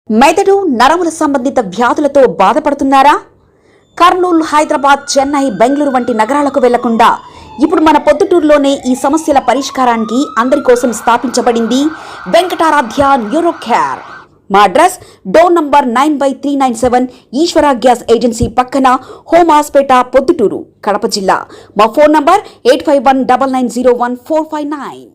మెదడు నరముల సంబంధిత వ్యాధులతో బాధపడుతున్నారా? కర్నూలు, హైదరాబాద్, చెన్నై, బెంగళూరు వంటి నగరాలకు వెళ్లకుండా ఇప్పుడు మన పొద్దుటూరులోనే ఈ సమస్యల పరిష్కారానికి అందరి కోసం స్థాపించబడింది వెంకటారాధ్య న్యూరో కేర్. మా అడ్రస్ డోర్ నంబర్ 9/397 ఈశ్వర గ్యాస్ ఏజెన్సీ పక్కన, హోమ్ హాస్పేట, పొద్దుటూరు, కడప జిల్లా. మా ఫోన్ నంబర్ 8519901459.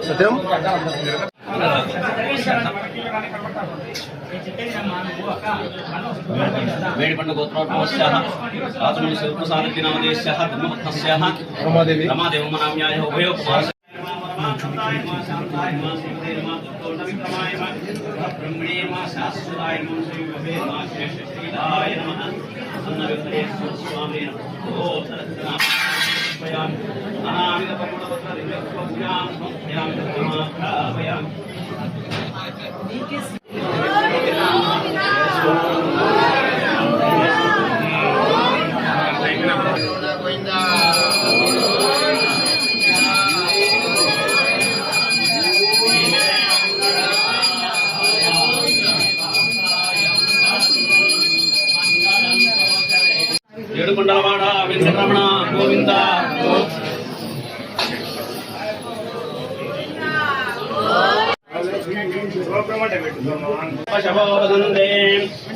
సత్యం వేడిపండ గోత్రోద్భవస్యాః రాజముని శివప్రసాదతి నామదేశ్యాః ధర్మపత్నస్యాః రమాదేవి మనామ్యాయ ఉభయో కుమార ఏడుకొండలవాడ వెంకటరమణ గోవింద. పశవోదందే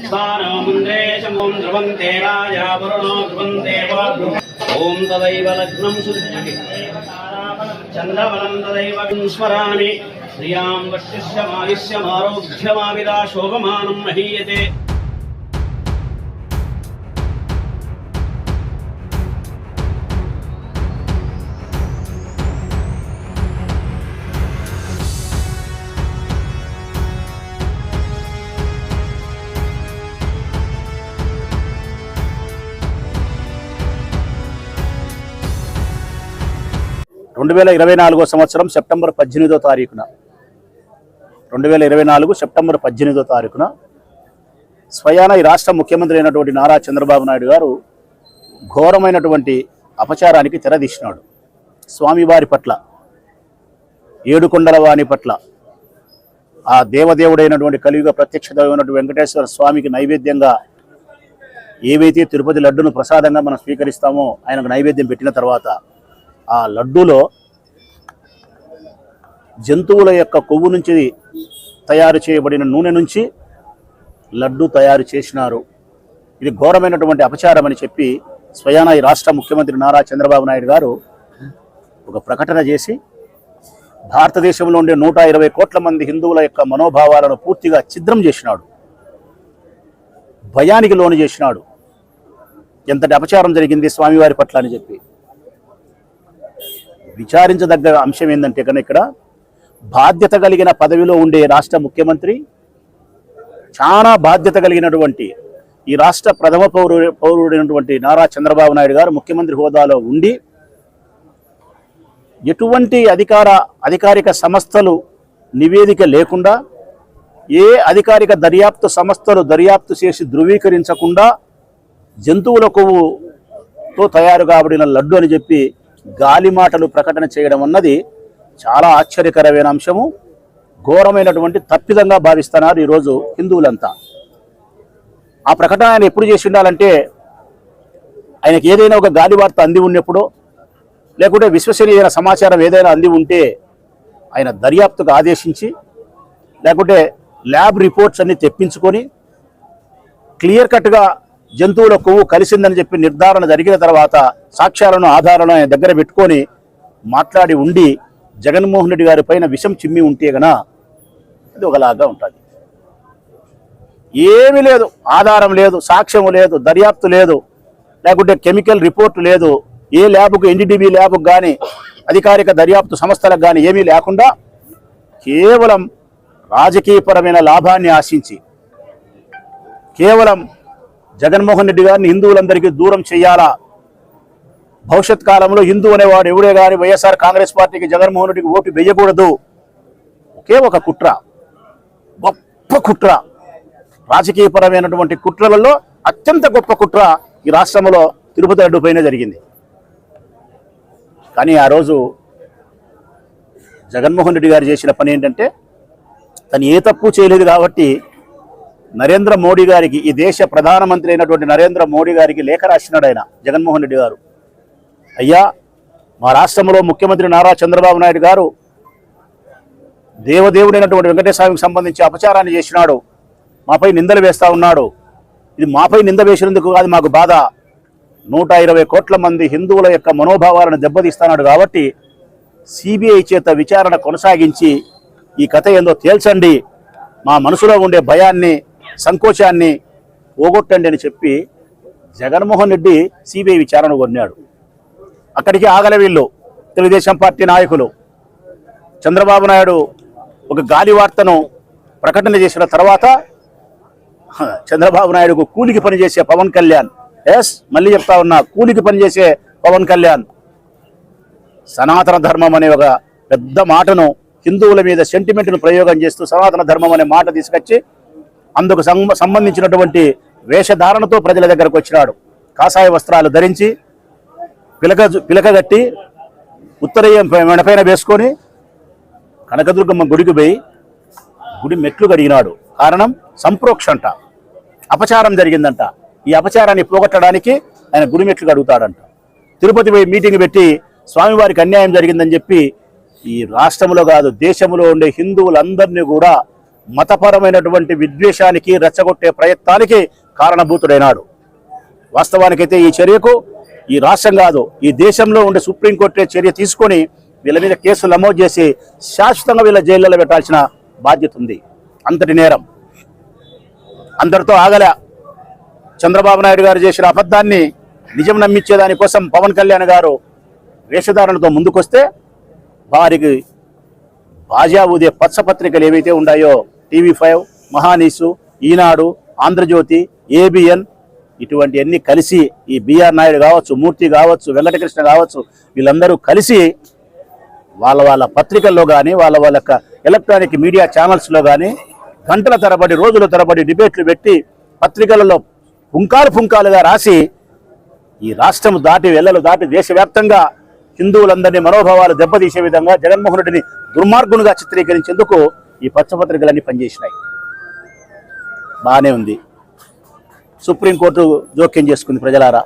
స్థానముందే శంభం ధ్రువంతే రాజా వరుణో ధ్రువంతే ఓం తదైవ లగ్నం శుద్ధి చంద్రబలం తదైవ స్మరామి శ్రియాం వశ్యమాయుష్యమారోగ్యమావిదా శోభమానం మహీయతే. సంవత్సరం సెప్టెంబర్ 18వ తారీఖున 2024 సెప్టెంబర్ 18వ తారీఖున స్వయాన ఈ రాష్ట్ర ముఖ్యమంత్రి అయినటువంటి నారా చంద్రబాబు నాయుడు గారు ఘోరమైనటువంటి అపచారానికి తెరదీసినాడు. స్వామివారి పట్ల, ఏడుకొండల వాణి పట్ల, ఆ దేవదేవుడైనటువంటి కలియుగ ప్రత్యక్ష దైవమైనటువంటి వెంకటేశ్వర స్వామికి నైవేద్యంగా ఏవైతే తిరుపతి లడ్డును ప్రసాదంగా మనం స్వీకరిస్తామో ఆయనకు నైవేద్యం పెట్టిన తర్వాత ఆ లడ్డూలో జంతువుల యొక్క కొవ్వు నుంచి తయారు చేయబడిన నూనె నుంచి లడ్డు తయారు చేసినారు. ఇది ఘోరమైనటువంటి అపచారం అని చెప్పి స్వయాన ఈ రాష్ట్ర ముఖ్యమంత్రి నారా చంద్రబాబు నాయుడు గారు ఒక ప్రకటన చేసి భారతదేశంలో ఉండే 120 కోట్ల మంది హిందువుల యొక్క మనోభావాలను పూర్తిగా ఛిద్రం చేసినాడు, భయానికి లోను చేసినాడు. ఎంతటి అపచారం జరిగింది స్వామివారి పట్ల అని చెప్పి విచారించదగ్గ అంశం ఏంటంటే కనుక ఇక్కడ బాధ్యత కలిగిన పదవిలో ఉండే రాష్ట్ర ముఖ్యమంత్రి, చాలా బాధ్యత కలిగినటువంటి ఈ రాష్ట్ర ప్రథమ పౌరుడైనటువంటి నారా చంద్రబాబు నాయుడు గారు ముఖ్యమంత్రి హోదాలో ఉండి ఎటువంటి అధికారిక సంస్థలు నివేదిక లేకుండా, ఏ అధికారిక దర్యాప్తు సంస్థలు దర్యాప్తు చేసి ధృవీకరించకుండా జంతువుల కొవ్వుతో తయారు కాబడిన లడ్డు అని చెప్పి గాలి మాటలు ప్రకటన చేయడం అన్నది చాలా ఆశ్చర్యకరమైన అంశము. ఘోరమైనటువంటి తప్పిదంగా భావిస్తున్నారు ఈరోజు హిందువులంతా. ఆ ప్రకటన ఆయన ఎప్పుడు చేసి ఉండాలంటే, ఆయనకి ఏదైనా ఒక గాలి వార్త అంది ఉన్నప్పుడో, లేకుంటే విశ్వసనీయమైన సమాచారం ఏదైనా అంది ఉంటే ఆయన దర్యాప్తుకు ఆదేశించి, లేకుంటే ల్యాబ్ రిపోర్ట్స్ అన్ని తెప్పించుకొని క్లియర్ కట్గా జంతువుల కొవ్వు కలిసిందని చెప్పి నిర్ధారణ జరిగిన తర్వాత సాక్ష్యాలను ఆధారాలను ఆయన దగ్గర పెట్టుకొని మాట్లాడి ఉండి జగన్మోహన్ రెడ్డి గారి పైన విషం చిమ్మి ఉంటే గన అది ఒకలాగా ఉంటుంది. ఏమీ లేదు, ఆధారం లేదు, సాక్ష్యం లేదు, దర్యాప్తు లేదు, లేకుంటే కెమికల్ రిపోర్ట్ లేదు, ఏ ల్యాబ్కు ఎన్డీటీవీ ల్యాబ్కు కానీ అధికారిక దర్యాప్తు సంస్థలకు కానీ ఏమీ లేకుండా కేవలం రాజకీయపరమైన లాభాన్ని ఆశించి కేవలం జగన్మోహన్ రెడ్డి గారిని హిందువులందరికీ దూరం చేయాలా, భవిష్యత్ కాలంలో హిందూ అనేవాడు ఎవడే కానీ వైఎస్ఆర్ కాంగ్రెస్ పార్టీకి జగన్మోహన్ రెడ్డికి ఓటు వేయకూడదు, ఒకే ఒక కుట్ర, గొప్ప కుట్ర, రాజకీయపరమైనటువంటి కుట్రలలో అత్యంత గొప్ప కుట్ర ఈ రాష్ట్రంలో తిరుపతి లడ్డు పైన జరిగింది. కానీ ఆ రోజు జగన్మోహన్ రెడ్డి గారు చేసిన పని ఏంటంటే తను ఏ తప్పు చేయలేదు కాబట్టి నరేంద్ర మోడీ గారికి, ఈ దేశ ప్రధానమంత్రి అయినటువంటి నరేంద్ర మోడీ గారికి లేఖ రాసినాడు ఆయన జగన్మోహన్ రెడ్డి గారు. అయ్యా, మా రాష్ట్రంలో ముఖ్యమంత్రి నారా చంద్రబాబు నాయుడు గారు దేవదేవుడైనటువంటి వెంకటేశ్వరానికి సంబంధించి అపచారాన్ని చేసినాడు, మాపై నిందలు వేస్తూ ఉన్నాడు. ఇది మాపై నింద వేసినందుకు కాదు మాకు బాధ, 120 కోట్ల మంది హిందువుల యొక్క మనోభావాలను దెబ్బతీస్తున్నాడు కాబట్టి సిబిఐ చేత విచారణ కొనసాగించి ఈ కథ ఏందో తేల్చండి, మా మనసులో ఉండే భయాన్ని సంకోచాన్ని పోగొట్టండి అని చెప్పి జగన్మోహన్ రెడ్డి సిబిఐ విచారణ కొన్నాడు. అక్కడికి ఆగల వీళ్ళు తెలుగుదేశం పార్టీ నాయకులు. చంద్రబాబు నాయుడు ఒక గాలి వార్తను ప్రకటన చేసిన తర్వాత చంద్రబాబు నాయుడుకు కూలికి పనిచేసే పవన్ కళ్యాణ్, మళ్ళీ చెప్తా ఉన్నా, కూలికి పనిచేసే పవన్ కళ్యాణ్ సనాతన ధర్మం అనే ఒక పెద్ద మాటను, హిందువుల మీద సెంటిమెంట్ను ప్రయోగం చేస్తూ సనాతన ధర్మం అనే మాట తీసుకొచ్చి అందుకు సంబంధించినటువంటి వేషధారణతో ప్రజల దగ్గరకు వచ్చినాడు. కాషాయ వస్త్రాలు ధరించి పిలకగట్టి ఉత్తరయ్యం మెడపైన వేసుకొని కనకదుర్గమ్మ గుడికి పోయి గుడి మెట్లు కడిగినాడు. కారణం సంప్రోక్షంట, అపచారం జరిగిందంట. ఈ అపచారాన్ని పోగొట్టడానికి ఆయన గుడి మెట్లు కడుగుతాడంట. తిరుపతి పోయి మీటింగ్ పెట్టి స్వామివారికి అన్యాయం జరిగిందని చెప్పి ఈ రాష్ట్రంలో కాదు దేశంలో ఉండే హిందువులందరినీ కూడా మతపరమైనటువంటి విద్వేషానికి రెచ్చగొట్టే ప్రయత్నానికి కారణభూతుడైనాడు. వాస్తవానికైతే ఈ చర్యకు ఈ రాష్ట్రం కాదు ఈ దేశంలో ఉండే సుప్రీంకోర్టు చర్య తీసుకొని వీళ్ళ మీద కేసులు నమోదు చేసి శాశ్వతంగా వీళ్ళ జైళ్ళలో పెట్టాల్సిన బాధ్యత ఉంది. అంతటి నేరం అందరితో ఆగలే. చంద్రబాబు నాయుడు గారు చేసిన అబద్ధాన్ని నిజం నమ్మించేదానికోసం పవన్ కళ్యాణ్ గారు వేషధారణతో ముందుకొస్తే వారికి బాజా ఊదే పచ్చపత్రికలు ఏవైతే ఉన్నాయో TV5, మహానీసు, ఈనాడు, ఆంధ్రజ్యోతి, ABN ఇటువంటి అన్ని కలిసి ఈ బిఆర్ నాయుడు కావచ్చు, మూర్తి కావచ్చు, వెంకటకృష్ణ కావచ్చు, వీళ్ళందరూ కలిసి వాళ్ళ పత్రికల్లో కానీ వాళ్ళ ఎలక్ట్రానిక్ మీడియా ఛానల్స్లో కానీ గంటల తరబడి రోజుల తరబడి డిబేట్లు పెట్టి పత్రికలలో పుంకాలుగా రాసి ఈ రాష్ట్రం దాటి వెల్లలు దాటి దేశవ్యాప్తంగా హిందువులందరినీ మనోభావాలు దెబ్బతీసే విధంగా జగన్మోహన్ రెడ్డిని దుర్మార్గునిగా చిత్రీకరించేందుకు ఈ పచ్చపత్రికలన్నీ పనిచేసినాయి. బాగానే ఉంది. సుప్రీంకోర్టు జోక్యం చేసుకుంది. ప్రజలారా,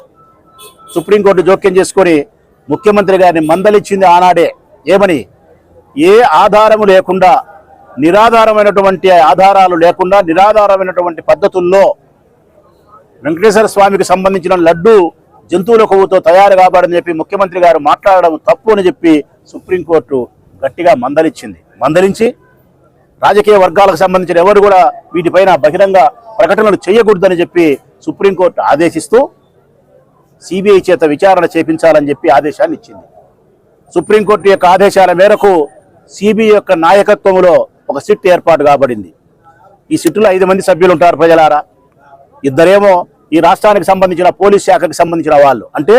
సుప్రీంకోర్టు జోక్యం చేసుకొని ముఖ్యమంత్రి గారిని మందలిచ్చింది ఆనాడే. ఏమని? ఏ ఆధారము లేకుండా, నిరాధారమైనటువంటి ఆధారాలు లేకుండా నిరాధారమైనటువంటి పద్ధతుల్లో వెంకటేశ్వర స్వామికి సంబంధించిన లడ్డు జంతువుల కొవ్వుతో తయారు కాబడని చెప్పి ముఖ్యమంత్రి గారు మాట్లాడడం తప్పు అని చెప్పి సుప్రీంకోర్టు గట్టిగా మందలించి రాజకీయ వర్గాలకు సంబంధించిన ఎవరు కూడా వీటిపైన బహిరంగ ప్రకటనలు చేయకూడదని చెప్పి సుప్రీంకోర్టు ఆదేశిస్తూ సిబిఐ చేత విచారణ చేపించాలని చెప్పి ఆదేశాన్ని ఇచ్చింది. సుప్రీంకోర్టు యొక్క ఆదేశాల మేరకు సిబిఐ యొక్క నాయకత్వంలో ఒక సిట్ ఏర్పాటు కాబడింది. ఈ సిట్టులో 5 మంది సభ్యులు ఉంటారు. ప్రజలారా, ఇద్దరేమో ఈ రాష్ట్రానికి సంబంధించిన పోలీస్ శాఖకు సంబంధించిన వాళ్ళు, అంటే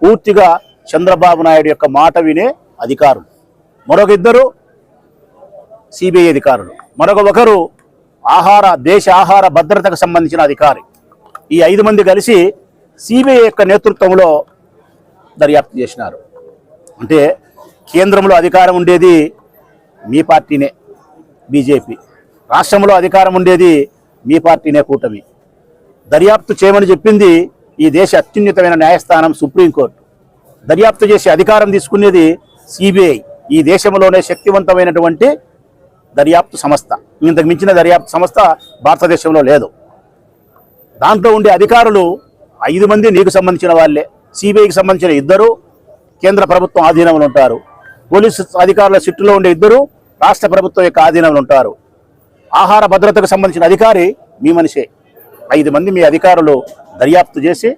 పూర్తిగా చంద్రబాబు నాయుడు యొక్క మాట వినే అధికారులు. మరొక ఇద్దరు సిబిఐ అధికారులు, ఒకరు దేశ ఆహార భద్రతకు సంబంధించిన అధికారి. ఈ 5 మంది కలిసి సిబిఐ యొక్క నేతృత్వంలో దర్యాప్తు చేసినారు. అంటే కేంద్రంలో అధికారం ఉండేది మీ పార్టీనే, బీజేపీ. రాష్ట్రంలో అధికారం ఉండేది మీ పార్టీనే, కూటమి. దర్యాప్తు చేయమని చెప్పింది ఈ దేశ అత్యున్నతమైన న్యాయస్థానం సుప్రీంకోర్టు. దర్యాప్తు చేసే అధికారం తీసుకునేది సిబిఐ, ఈ దేశంలోనే శక్తివంతమైనటువంటి దర్యాప్తు సంస్థ. ఇంతకు మించిన దర్యాప్తు సంస్థ భారతదేశంలో లేదు. దాంట్లో ఉండే అధికారులు 5 మంది నీకు సంబంధించిన వాళ్ళే. సిబిఐకి సంబంధించిన 2 కేంద్ర ప్రభుత్వం ఆధీనంలో ఉంటారు. పోలీసు అధికారుల సిట్టులో ఉండే 2 రాష్ట్ర ప్రభుత్వం యొక్క ఆధీనంలో ఉంటారు. ఆహార భద్రతకు సంబంధించిన అధికారి మీ మనిషే 5 మంది మీ అధికారులు దర్యాప్తు చేసి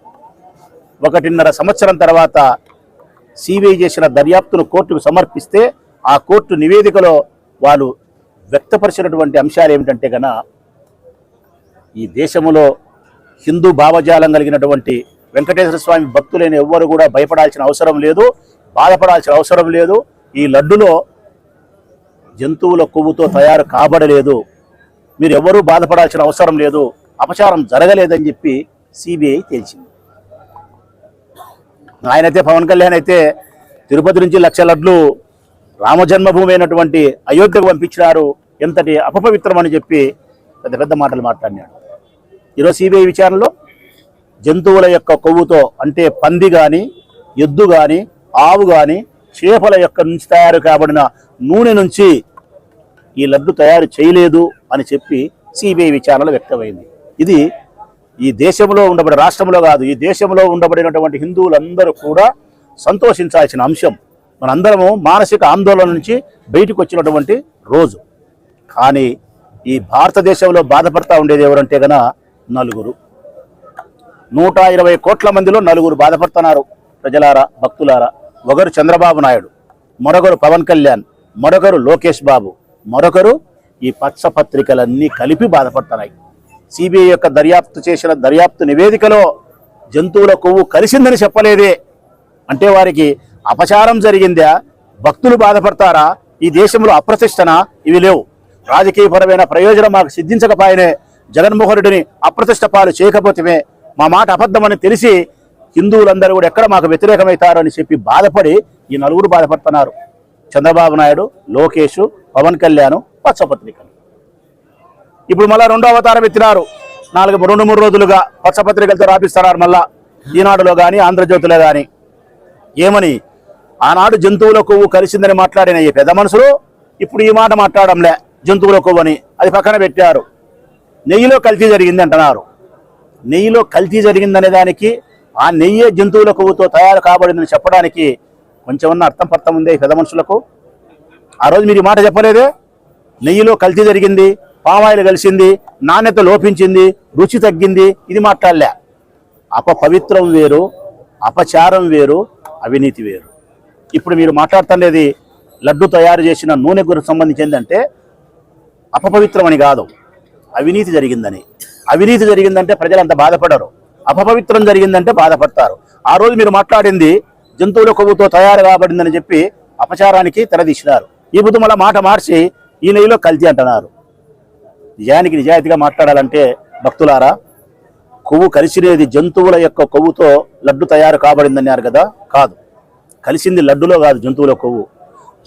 1.5 సంవత్సరం తర్వాత సిబిఐ చేసిన దర్యాప్తును కోర్టుకు సమర్పిస్తే ఆ కోర్టు నివేదికలో వాళ్ళు వ్యక్తపరిచినటువంటి అంశాలు ఏమిటంటే గన ఈ దేశంలో హిందూ భావజాలం కలిగినటువంటి వెంకటేశ్వర స్వామి భక్తులైన ఎవ్వరు కూడా భయపడాల్సిన అవసరం లేదు, బాధపడాల్సిన అవసరం లేదు. ఈ లడ్డులో జంతువుల కొవ్వుతో తయారు కాబడలేదు, మీరు ఎవరూ బాధపడాల్సిన అవసరం లేదు, అపచారం జరగలేదని చెప్పి సిబిఐ తేల్చింది. ఆయనైతే పవన్ కళ్యాణ్ అయితే తిరుపతి నుంచి 1,00,000 లడ్లు రామజన్మభూమి అయినటువంటి అయోధ్యకు పంపించినారు, ఎంతటి అపవిత్రం అని చెప్పి పెద్ద పెద్ద మాటలు మాట్లాడినాడు. ఈరోజు సిబిఐ విచారణలో జంతువుల యొక్క కొవ్వుతో అంటే పంది కానీ, ఎద్దు కానీ, ఆవు కానీ, చేపల యొక్క నుంచి తయారు కాబడిన నూనె నుంచి ఈ లడ్డు తయారు చేయలేదు అని చెప్పి సిబిఐ విచారణలో వ్యక్తమైంది. ఇది ఈ దేశంలో ఉండబడే, రాష్ట్రంలో కాదు, ఈ దేశంలో ఉండబడినటువంటి హిందువులందరూ కూడా సంతోషించాల్సిన అంశం. మనందరము మానసిక ఆందోళన నుంచి బయటకు వచ్చినటువంటి రోజు. కానీ ఈ భారతదేశంలో బాధపడతా ఉండేది ఎవరంటే గన నలుగురు. 120 కోట్ల మందిలో నలుగురు బాధపడుతున్నారు. ప్రజలారా, భక్తులారా, ఒకరు చంద్రబాబు నాయుడు, మరొకరు పవన్ కళ్యాణ్, మరొకరు లోకేష్ బాబు, మరొకరు ఈ పచ్చ పత్రికలన్నీ కలిపి బాధపడుతున్నాయి. సిబిఐ యొక్క దర్యాప్తు చేసిన దర్యాప్తు నివేదికలో జంతువుల కొవ్వు కలిసిందని చెప్పలేదే అంటే వారికి అపచారం జరిగిందా, భక్తులు బాధపడతారా, ఈ దేశంలో అప్రతిష్టన, ఇవి లేవు. రాజకీయపరమైన ప్రయోజనం మాకు సిద్ధించకపోయినే, జగన్మోహన్ రెడ్డిని అప్రతిష్ట పాలు చేయకపోతే మా మాట అబద్ధమని తెలిసి హిందువులందరూ కూడా ఎక్కడ మాకు వ్యతిరేకమవుతారు అని చెప్పి బాధపడి ఈ నలుగురు బాధపడుతున్నారు. చంద్రబాబు నాయుడు, లోకేష్, పవన్ కళ్యాణ్, పచ్చపత్రికలు. ఇప్పుడు మళ్ళా 2వ అవతారం ఎత్తినారు. 2-3 రోజులుగా పచ్చపత్రికలతో రాపిస్తున్నారు. మళ్ళా ఈనాడులో కానీ, ఆంధ్రజ్యోతిలో కానీ. ఏమని? ఆనాడు జంతువుల కొవ్వు కలిసిందని మాట్లాడిన ఈ పెద్ద మనుషులు ఇప్పుడు ఈ మాట మాట్లాడంలే, జంతువుల కొవ్వు అని అది పక్కన పెట్టారు. నెయ్యిలో కల్తీ జరిగింది అంటున్నారు. నెయ్యిలో కల్తీ జరిగిందనే దానికి ఆ నెయ్యే జంతువుల కొవ్వుతో తయారు కాబడిందని చెప్పడానికి కొంచెమన్నా అర్థం పర్థం ఉంది ఈ పెద్ద మనుషులకు? ఆ రోజు మీరు ఈ మాట చెప్పలేదే? నెయ్యిలో కల్తీ జరిగింది, పామాయిల్ కలిసింది, నాణ్యత లోపించింది, రుచి తగ్గింది, ఇది మాట్లాడలే. అపవిత్రం వేరు, అపచారం వేరు, అవినీతి వేరు. ఇప్పుడు మీరు మాట్లాడుతున్నది లడ్డు తయారు చేసిన నూనె గురించి సంబంధించిందంటే అపవిత్రం అని కాదు, అవినీతి జరిగిందని. అవినీతి జరిగిందంటే ప్రజలంత బాధపడరు, అపవిత్రం జరిగిందంటే బాధపడతారు. ఆ రోజు మీరు మాట్లాడింది జంతువుల కొవ్వుతో తయారు కాబడిందని చెప్పి అపచారానికి తెరదీసినారు. ఈ బుద్ధి మళ్ళీ మాట మార్చి ఈ నెయ్యిలో కల్తీ అంటున్నారు. నిజానికి నిజాయితీగా మాట్లాడాలంటే భక్తులారా, కొవ్వు కలిసినది జంతువుల యొక్క కొవ్వుతో లడ్డు తయారు కాబడిందన్నారు కదా, కాదు. కలిసింది లడ్డులో కాదు, జంతువుల కొవ్వు.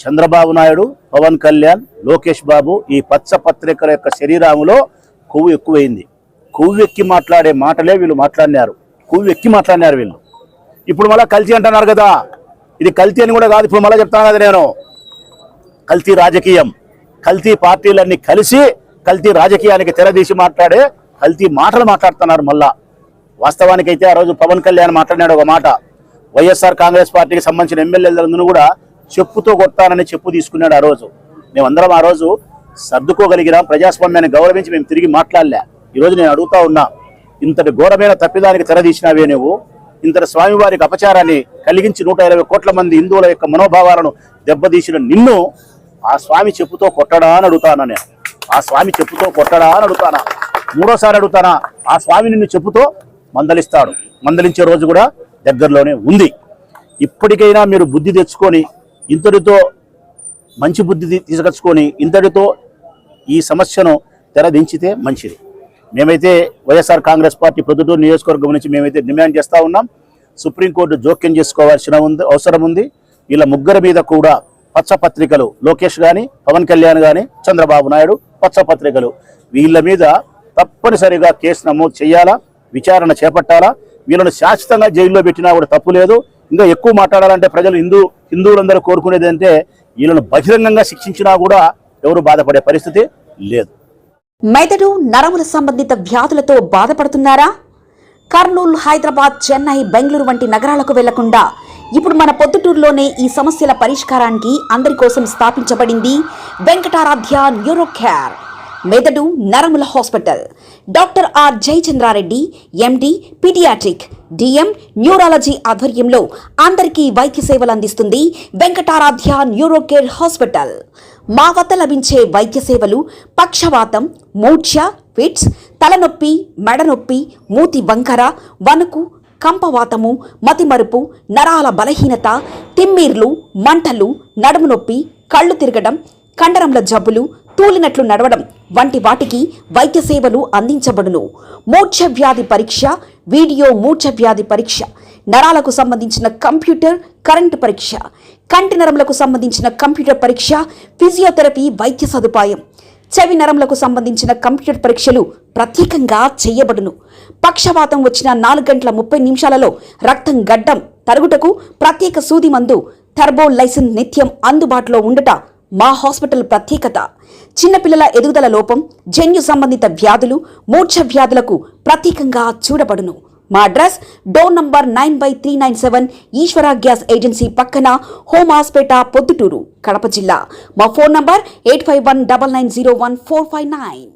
చంద్రబాబు నాయుడు, పవన్ కళ్యాణ్, లోకేష్ బాబు ఈ పచ్చ పత్రికల యొక్క శరీరంలో కొవ్వు ఎక్కువైంది. కొవ్వు ఎక్కి మాట్లాడే మాటలే వీళ్ళు మాట్లాడినారు, కొవ్వు ఎక్కి మాట్లాడినారు వీళ్ళు. ఇప్పుడు మళ్ళీ కల్తీ అంటున్నారు కదా, ఇది కల్తీ అని కూడా కాదు. ఇప్పుడు మళ్ళీ చెప్తాను కదా నేను, కల్తీ రాజకీయం, కల్తీ పార్టీలన్నీ కలిసి కల్తీ రాజకీయానికి తెరదీసి మాట్లాడే కల్తీ మాటలు మాట్లాడుతున్నారు. మళ్ళా వాస్తవానికైతే ఆ రోజు పవన్ కళ్యాణ్ మాట్లాడినాడు ఒక మాట, వైఎస్ఆర్ కాంగ్రెస్ పార్టీకి సంబంధించిన ఎమ్మెల్యేలందరూ కూడా చెప్పుతో కొట్టానని చెప్పు తీసుకున్నాడు. ఆ రోజు మేమందరం ఆ రోజు సర్దుకోగలిగినాం, ప్రజాస్వామ్యాన్ని గౌరవించి మేము తిరిగి మాట్లాడలే. ఈరోజు నేను అడుగుతా ఉన్నా, ఇంతటి ఘోరమైన తప్పిదానికి తెరదీసినావే నువ్వు, ఇంతటి స్వామివారికి అపచారాన్ని కలిగించి 120 కోట్ల మంది హిందువుల యొక్క మనోభావాలను దెబ్బతీసిన నిన్ను ఆ స్వామి చెప్పుతో కొట్టడా అని అడుగుతానా? నేను ఆ స్వామి చెప్పుతో కొట్టడా అని అడుగుతానా? 3వసారి అడుగుతానా? ఆ స్వామి నిన్ను చెప్పుతో మందలిస్తాడు. మందలించే రోజు కూడా దగ్గరలోనే ఉంది. ఇప్పటికైనా మీరు బుద్ధి తెచ్చుకొని ఇంతటితో మంచి బుద్ధి తీసుకొచ్చుకొని ఇంతటితో ఈ సమస్యను తెరదించితే మంచిది. మేమైతే వైఎస్ఆర్ కాంగ్రెస్ పార్టీ ప్రొద్దుటూరు నియోజకవర్గం నుంచి మేమైతే డిమాండ్ చేస్తూ ఉన్నాం, సుప్రీంకోర్టు జోక్యం చేసుకోవాల్సిన అవసరం ఉంది. వీళ్ళ ముగ్గురు మీద కూడా పచ్చపత్రికలు, లోకేష్ కానీ, పవన్ కళ్యాణ్ కానీ, చంద్రబాబు నాయుడు పచ్చపత్రికలు, వీళ్ళ మీద తప్పనిసరిగా కేసు నమోదు చేయాలా, విచారణ చేపట్టాలా. వీళ్ళను శాశ్వతంగా జైల్లో పెట్టినా కూడా తప్పు లేదు. ఇంకా ఎక్కువ మాట్లాడాలంటే ప్రజలు హిందువులందరూ కోరుకునేది అంటే వీళ్ళను బహిరంగంగా శిక్షించినా కూడా ఎవరు బాధపడే పరిస్థితి లేదు. మెదడు నరముల సంబంధిత వ్యాధులతో బాధపడుతున్నారా? కర్నూలు, హైదరాబాద్, చెన్నై, బెంగళూరు వంటి నగరాలకు వెళ్లకుండా ఇప్పుడు మన పొద్దుటూరులోనే ఈ సమస్యల పరిష్కారానికి అందరి కోసం స్థాపించబడింది వెంకటారాధ్య న్యూరో కేర్. మెదడు నరముల hospital, doctor R Jayachandrareddy MD paediatric DM neurology ఆధ్వర్యంలో అందరికీ వైద్య సేవలు అందిస్తుంది వెంకటారాధ్య న్యూరోకేర్ హాస్పిటల్. మా వద్ద లభించే వైద్య సేవలు పక్షవాతం, మూర్ఛ, ఫిట్స్, తలనొప్పి, మెడనొప్పి, మూతి వంకర, వణుకు, కంపవాతము, మతిమరుపు, నరాల బలహీనత, తిమ్మిర్లు, మంటలు, నడుము నొప్పి, కళ్ళు తిరగడం, కండరంల జబ్బులు, తూలినట్లు నడవడం వంటి వాటికి వైద్య సేవలు అందించబడును. మూర్ఛ వ్యాధి పరీక్ష, వీడియో మూర్ఛ వ్యాధి పరీక్ష, నరాలకు సంబంధించిన కంప్యూటర్ కరెంటు పరీక్ష, కంటి నరములకు సంబంధించిన కంప్యూటర్ పరీక్ష, ఫిజియోథెరపీ వైద్య సదుపాయం, చెవి నరములకు సంబంధించిన కంప్యూటర్ పరీక్షలు ప్రత్యేకంగా చేయబడును. పక్షవాతం వచ్చిన 4 గంటల 30 నిమిషాలలో రక్తం గడ్డం తరుగుటకు ప్రత్యేక సూది మందు థర్బోలైసిన్ నిత్యం అందుబాటులో ఉండుట మా హాస్పిటల్ ప్రత్యేకత. చిన్నపిల్లల ఎదుగుదల లోపం, జన్యు సంబంధిత వ్యాధులు, మూర్ఛ వ్యాధులకు ప్రత్యేకంగా చూడబడును. మా అడ్రస్ డోర్ నంబర్ 9/397 ఈశ్వర గ్యాస్ ఏజెన్సీ పక్కన, హోమాస్పేట, పొద్దుటూరు, కడప జిల్లా. మా ఫోన్ నంబర్ 8519901459.